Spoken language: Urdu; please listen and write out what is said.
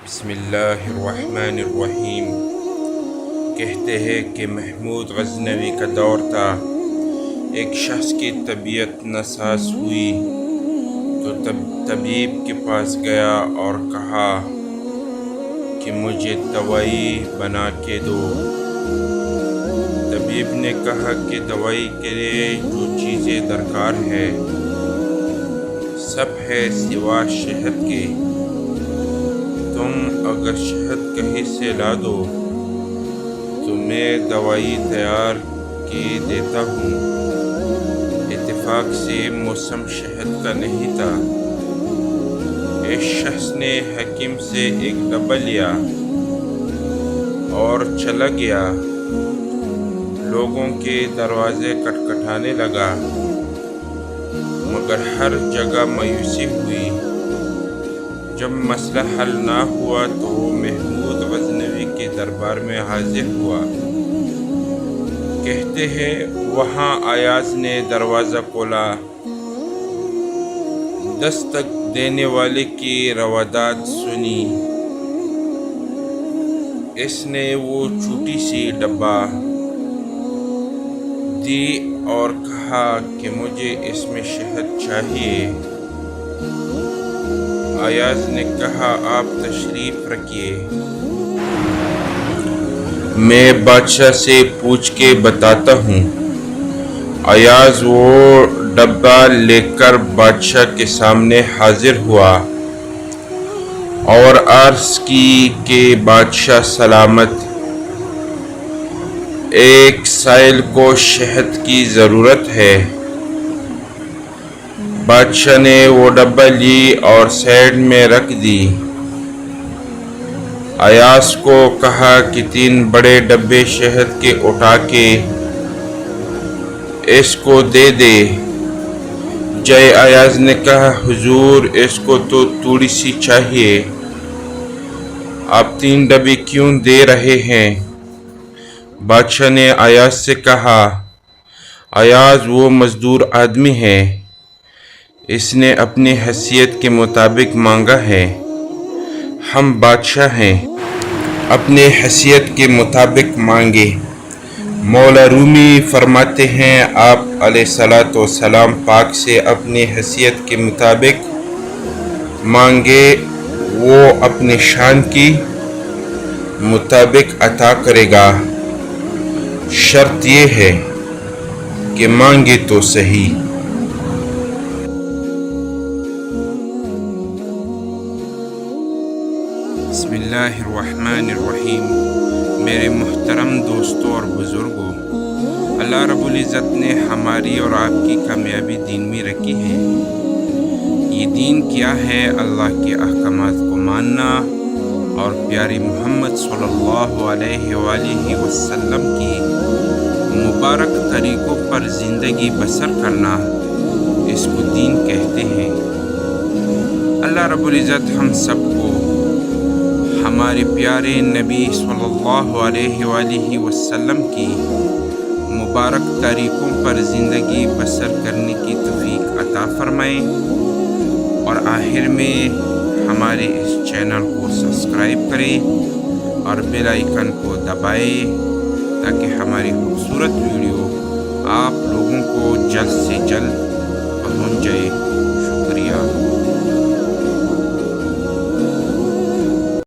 بسم اللہ الرحمن الرحیم۔ کہتے ہیں کہ محمود غزنوی کا دور تھا، ایک شخص کی طبیعت ناساز ہوئی تو طبیب کے پاس گیا اور کہا کہ مجھے دوائی بنا کے دو۔ طبیب نے کہا کہ دوائی کے لیے جو چیزیں درکار ہے سب ہے سوا شہد کے، تم اگر شہد کہیں سے لا دو تو میں دوائی تیار کے دیتا ہوں۔ اتفاق سے موسم شہد کا نہیں تھا۔ اس شخص نے حکیم سے ایک ڈبہ لیا اور چلا گیا۔ لوگوں کے دروازے کھٹکھٹانے لگا مگر ہر جگہ مایوسی ہوئی۔ جب مسئلہ حل نہ ہوا تو وہ محمود غزنوی کے دربار میں حاضر ہوا۔ کہتے ہیں وہاں ایاز نے دروازہ کھولا۔ دستک دینے والے کی روادات سنی۔ اس نے وہ چھوٹی سی ڈبہ دی اور کہا کہ مجھے اس میں شہد چاہیے۔ ایاز نے کہا آپ تشریف رکھیے، میں بادشاہ سے پوچھ کے بتاتا ہوں۔ ایاز وہ ڈبہ لے کر بادشاہ کے سامنے حاضر ہوا اور عرض کی کہ بادشاہ سلامت، ایک سائل کو شہد کی ضرورت ہے۔ بادشاہ نے وہ ڈبہ لی اور سائڈ میں رکھ دی۔ ایاز کو کہا کہ 3 بڑے ڈبے شہد کے اٹھا کے اس کو دے دے۔ جائے ایاز نے کہا حضور اس کو تو تھوڑی سی چاہیے، آپ 3 ڈبے کیوں دے رہے ہیں؟ بادشاہ نے ایاز سے کہا ایاز وہ مزدور آدمی ہے، اس نے اپنی حیثیت کے مطابق مانگا ہے، ہم بادشاہ ہیں، اپنے حیثیت کے مطابق مانگے۔ مولا رومی فرماتے ہیں آپ علیہ الصلوۃ والسلام پاک سے اپنی حیثیت کے مطابق مانگے، وہ اپنے شان کی مطابق عطا کرے گا، شرط یہ ہے کہ مانگے تو صحیح۔ بسم اللہ الرحمن الرحیم۔ میرے محترم دوستوں اور بزرگوں، اللہ رب العزت نے ہماری اور آپ کی کامیابی دین میں رکھی ہے۔ یہ دین کیا ہے؟ اللہ کے احکامات کو ماننا اور پیارے محمد صلی اللہ علیہ وآلہ وسلم کی مبارک طریقوں پر زندگی بسر کرنا، اس کو دین کہتے ہیں۔ اللہ رب العزت ہم سب کو ہمارے پیارے نبی صلی اللہ علیہ وآلہ وسلم کی مبارک طریقوں پر زندگی بسر کرنے کی توفیق عطا فرمائے، اور آخر میں ہمارے اس چینل کو سبسکرائب کریں اور بیل آئیکن کو دبائیں تاکہ ہماری خوبصورت ویڈیو آپ لوگوں کو جلد سے جلد پہنچ جائے۔